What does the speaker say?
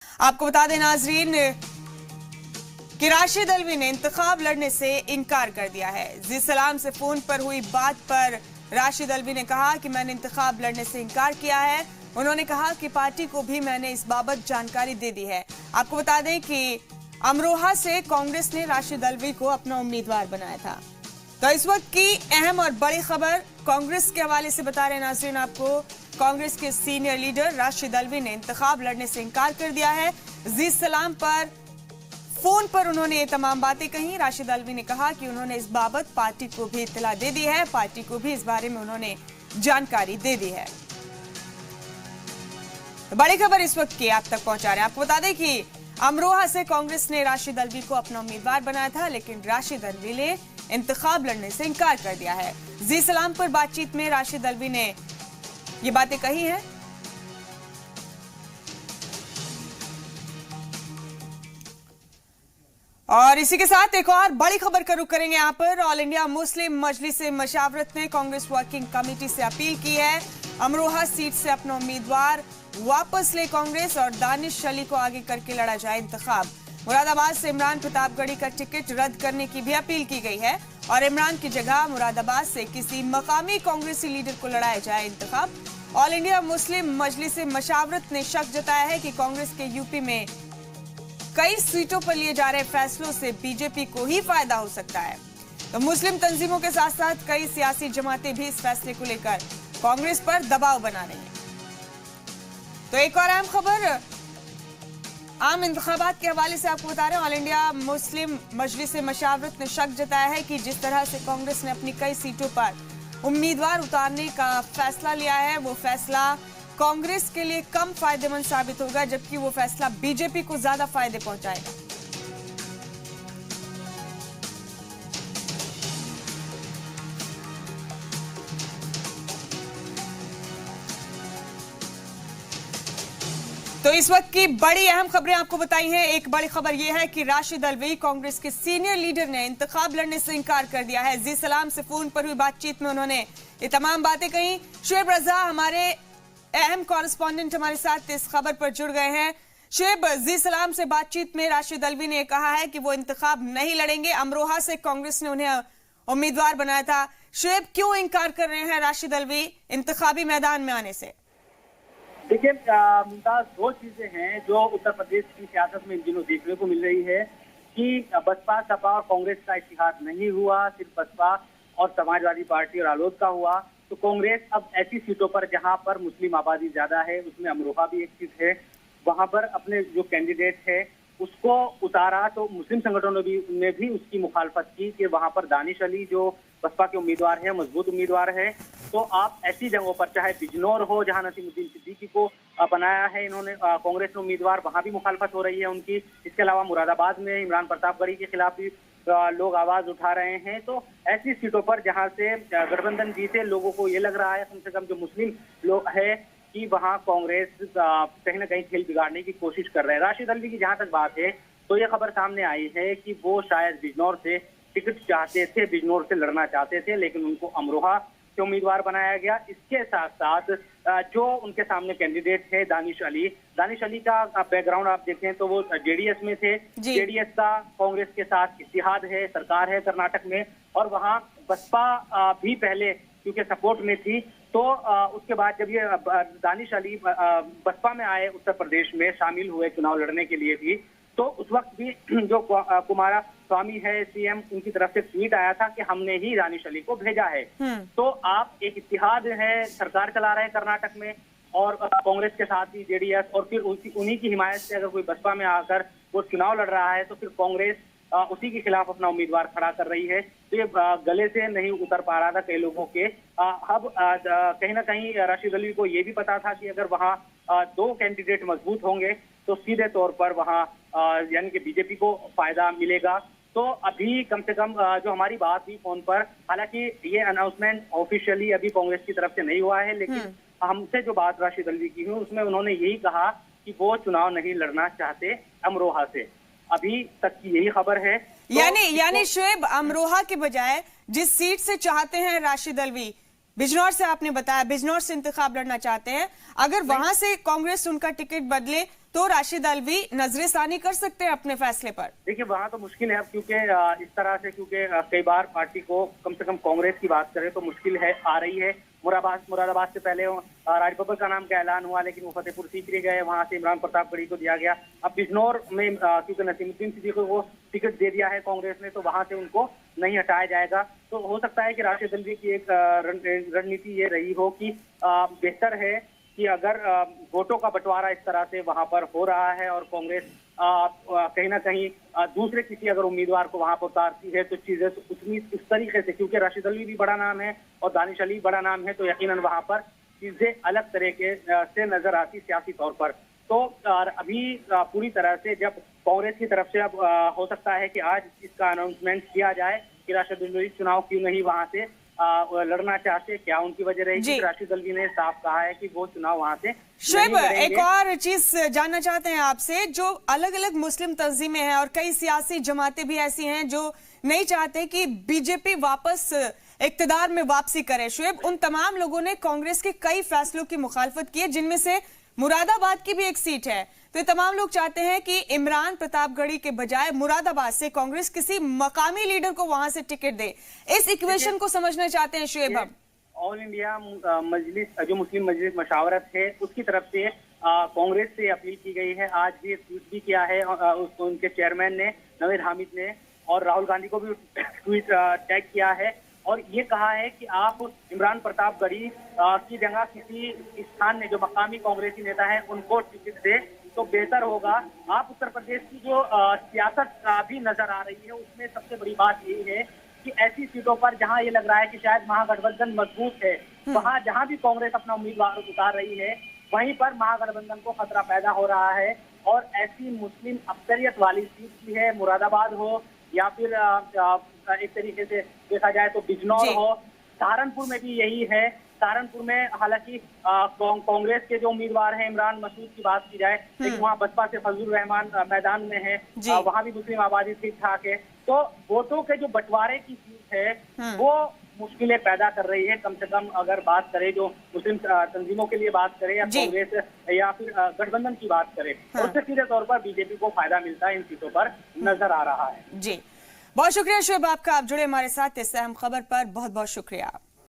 आपको बता दें नाजरीन कि राशिद अल्वी ने इंतखाब लड़ने से इनकार कर दिया है। जी सलाम से फोन पर हुई बात पर राशिद अल्वी ने कहा कि मैंने इंतखाब लड़ने से इनकार किया है। उन्होंने कहा कि पार्टी को भी मैंने इस बाबत जानकारी दे दी है। आपको बता दें कि अमरोहा से कांग्रेस ने राशिद अल्वी को अपना उम्मीदवार बनाया था। तो इस वक्त की अहम और बड़ी खबर कांग्रेस के हवाले से बता रहे नाज़रीन आपको। कांग्रेस के सीनियर लीडर राशिद अल्वी ने इंतखाब लड़ने से इनकार कर दिया है। जी सलाम पर फोन पर उन्होंने ये तमाम बातें कही। राशिद अल्वी ने कहा कि उन्होंने इस बाबत पार्टी को भी इत्तला दे दी है, पार्टी को भी इस बारे में उन्होंने जानकारी दे दी है। तो बड़ी खबर इस वक्त की आप तक पहुंचा रहे हैं। आपको बता दें कि अमरोहा से कांग्रेस ने राशिद अल्वी को अपना उम्मीदवार बनाया था, लेकिन राशिद अल्वी ने इंतखाब लड़ने से इनकार कर दिया है। जी सलाम पर बातचीत में राशिद अल्वी ने ये बातें कही हैं। और इसी के साथ एक और बड़ी खबर का रुख करेंगे। यहाँ पर ऑल इंडिया मुस्लिम मजलिस मशावरत ने कांग्रेस वर्किंग कमेटी से अपील की है, अमरोहा सीट से अपना उम्मीदवार वापस ले कांग्रेस और दानिश अली को आगे करके लड़ा जाए इंतखाब। मुरादाबाद से इमरान प्रतापगढ़ी का टिकट रद्द करने की भी अपील की गई है और इमरान की जगह मुरादाबाद से किसी मकामी कांग्रेसी लीडर को लड़ाया जाए इंतखाब। ऑल इंडिया मुस्लिम मजलिस मशावरत ने शक जताया है कि कांग्रेस के यूपी में कई सीटों पर लिए जा रहे फैसलों से बीजेपी को ही फायदा हो सकता है। तो मुस्लिम तंजीमों के साथ साथ कई सियासी जमातें भी इस फैसले को लेकर कांग्रेस पर दबाव बना रही हैं। तो एक और अहम खबर आम इंतखाबात के हवाले से आपको बता रहे हैं। ऑल इंडिया मुस्लिम मजलिस मशावरत ने शक जताया है कि जिस तरह से कांग्रेस ने अपनी कई सीटों पर उम्मीदवार उतारने का फैसला लिया है, वो फैसला कांग्रेस के लिए कम फायदेमंद साबित होगा, जबकि वो फैसला बीजेपी को ज्यादा फायदे पहुंचाएगा। तो इस वक्त की बड़ी अहम खबरें आपको बताई हैं। एक बड़ी खबर यह है कि राशिद अल्वी कांग्रेस के सीनियर लीडर ने इंतखाब लड़ने से इनकार कर दिया है। जी सलाम से फोन पर हुई बातचीत में उन्होंने ये तमाम बातें कही। शुएब रजा हमारे अहम कॉरेस्पॉन्डेंट हमारे साथ इस खबर पर जुड़ गए हैं। शुएब, जी सलाम से बातचीत में राशिद अल्वी ने कहा है कि वो इंतखाब नहीं लड़ेंगे। अमरोहा से कांग्रेस ने उन्हें उम्मीदवार बनाया था। शुएब, क्यों इनकार कर रहे हैं राशिद अल्वी इंतखाबी मैदान में आने से? देखिए मुमताज, दो चीजें हैं जो उत्तर प्रदेश की सियासत में इन दिनों देखने को मिल रही है कि बसपा, सपा और कांग्रेस का इत्तेहाद नहीं हुआ, सिर्फ बसपा और समाजवादी पार्टी और आलोद का हुआ। तो कांग्रेस अब ऐसी सीटों पर जहां पर मुस्लिम आबादी ज्यादा है, उसमें अमरोहा भी एक सीट है, वहां पर अपने जो कैंडिडेट है उसको उतारा। तो मुस्लिम संगठनों ने भी उसकी मुखालफत की कि वहां पर दानिश अली जो बसपा के उम्मीदवार है, मजबूत उम्मीदवार है, तो आप ऐसी जगहों पर, चाहे बिजनौर हो जहां नसीमुद्दीन सिद्दीकी को बनाया है इन्होंने कांग्रेस ने उम्मीदवार, वहां भी मुखालफत हो रही है उनकी। इसके अलावा मुरादाबाद में इमरान प्रतापगढ़ी के खिलाफ भी लोग आवाज उठा रहे हैं। तो ऐसी सीटों पर जहां से गठबंधन जीते, लोगों को ये लग रहा है कम से कम जो मुस्लिम लोग है कि वहां कांग्रेस कहीं ना कहीं खेल बिगाड़ने की कोशिश कर रहे हैं। राशिद अल्वी की जहां तक बात है तो ये खबर सामने आई है कि वो शायद बिजनौर से टिकट चाहते थे, बिजनौर से लड़ना चाहते थे, लेकिन उनको अमरोहा से उम्मीदवार बनाया गया। इसके साथ साथ जो उनके सामने कैंडिडेट है दानिश अली का बैकग्राउंड आप देखें तो वो जेडीएस में थे। जेडीएस का कांग्रेस के साथ इत्तेहाद है, सरकार है कर्नाटक में, और वहां बसपा भी पहले क्योंकि सपोर्ट में थी। तो उसके बाद जब ये दानिश अली बसपा में आए, उत्तर प्रदेश में शामिल हुए चुनाव लड़ने के लिए भी, तो उस वक्त भी जो कुमारा स्वामी है सीएम, उनकी तरफ से ट्वीट आया था कि हमने ही दानिश अली को भेजा है। तो आप एक इत्तेहाद है, सरकार चला रहे हैं कर्नाटक में और कांग्रेस के साथ ही जेडीएस, और फिर उन्हीं की हिमायत से अगर कोई बसपा में आकर वो चुनाव लड़ रहा है तो फिर कांग्रेस उसी के खिलाफ अपना उम्मीदवार खड़ा कर रही है। तो ये गले से नहीं उतर पा रहा था कई लोगों के। अब कहीं ना कहीं राशिद अली को ये भी पता था कि अगर वहाँ दो कैंडिडेट मजबूत होंगे तो सीधे तौर पर वहाँ यानी कि बीजेपी को फायदा मिलेगा। तो अभी कम से कम जो हमारी बात हुई फोन पर, हालांकि ये अनाउंसमेंट ऑफिशियली अभी कांग्रेस की तरफ से नहीं हुआ है, लेकिन हमसे जो बात राशिद अल्वी की हुई उसमें उन्होंने यही कहा कि वो चुनाव नहीं लड़ना चाहते अमरोहा से। अभी तक की यही खबर है। यानी शुएब, अमरोहा के बजाय जिस सीट से चाहते हैं राशिद अल्वी, बिजनौर से आपने बताया, बिजनौर से इंतखाब लड़ना चाहते हैं, अगर वहां से कांग्रेस उनका टिकट बदले तो राशिद अल्वी नजरसानी कर सकते हैं अपने फैसले पर। देखिए वहां तो मुश्किल है क्योंकि इस तरह से, क्योंकि कई बार पार्टी को कम से कम कांग्रेस की बात करें तो मुश्किल है आ रही है। मुरादाबाद से पहले राजबब्बर का नाम का ऐलान हुआ, लेकिन वो फतेहपुर सीकरी गए, वहां से इमरान प्रतापगढ़ी को दिया गया। अब बिजनौर में क्योंकि नसीमुद्दीन सिद्दीकी को टिकट दे दिया है कांग्रेस ने, तो वहां से उनको नहीं हटाया जाएगा। तो हो सकता है कि राशिद अल्वी की एक रणनीति ये रही हो कि बेहतर है कि अगर वोटों का बंटवारा इस तरह से वहां पर हो रहा है और कांग्रेस कहीं ना कहीं दूसरे किसी अगर उम्मीदवार को वहां पर उतारती है तो चीजें तो उतनी इस तरीके से, क्योंकि राशिद अल्वी भी बड़ा नाम है और दानिश अली बड़ा नाम है, तो यकीनन वहां पर चीजें अलग तरीके से नजर आती सियासी तौर पर। तो अभी पूरी तरह से जब कांग्रेस की तरफ से अब हो सकता है कि आज इसका अनाउंसमेंट किया जाए कि राशिद अल्वी चुनाव क्यों नहीं वहां से लड़ना चाहते, क्या उनकी वजह रहेगी। राशिद अल्वी ने साफ कहा है कि वो चुनाव वहां से शुएब, एक और चीज जानना चाहते हैं आपसे, जो अलग अलग मुस्लिम तंजीमें हैं और कई सियासी जमातें भी ऐसी हैं जो नहीं चाहते कि बीजेपी वापस इक्तदार में वापसी करे। शुएब, उन तमाम लोगों ने कांग्रेस के कई फैसलों की मुखालफत की है, जिनमें से मुरादाबाद की भी एक सीट है। तो ये तमाम लोग चाहते हैं कि इमरान प्रतापगढ़ी के बजाय मुरादाबाद से कांग्रेस किसी मकामी लीडर को वहां से टिकट दे। इस इक्वेशन को समझना चाहते हैं शुएब। हम ऑल इंडिया मजलिस, जो मुस्लिम मजलिस मशावरत है, उसकी तरफ से कांग्रेस से अपील की गई है। आज भी ट्वीट भी किया है उनके चेयरमैन ने, नवीद हामिद ने, और राहुल गांधी को भी ट्वीट टैग किया है और ये कहा है कि आप इमरान प्रतापगढ़ी की जगह किसी स्थान में जो मकामी कांग्रेसी नेता है उनको टिकट दे तो बेहतर होगा। आप उत्तर प्रदेश की जो सियासत भी नजर आ रही है उसमें सबसे बड़ी बात यही है कि ऐसी सीटों पर जहां ये लग रहा है कि शायद महागठबंधन मजबूत है, वहां जहां भी कांग्रेस अपना उम्मीदवार उतार रही है वहीं पर महागठबंधन को खतरा पैदा हो रहा है। और ऐसी मुस्लिम अक्सरियत वाली सीट भी है, मुरादाबाद हो या फिर एक तरीके से देखा जाए तो बिजनौर हो, सहारनपुर में भी यही है। सहारनपुर में हालांकि कांग्रेस के जो उम्मीदवार हैं इमरान मसूद की बात की जाए, लेकिन वहाँ बसपा से फजलुर रहमान मैदान में है, वहाँ भी मुस्लिम आबादी ठीक ठाक है। तो वोटों के जो बंटवारे की चीज है वो मुश्किलें पैदा कर रही है। कम से कम अगर बात करें जो मुस्लिम तंजीमों के लिए बात करें या कांग्रेस या फिर गठबंधन की बात करें, उससे सीधे तौर पर बीजेपी को फायदा मिलता है इन सीटों पर नजर आ रहा है। जी, बहुत शुक्रिया शुएब आपका, आप जुड़े हमारे साथ इस अहम खबर पर, बहुत बहुत शुक्रिया।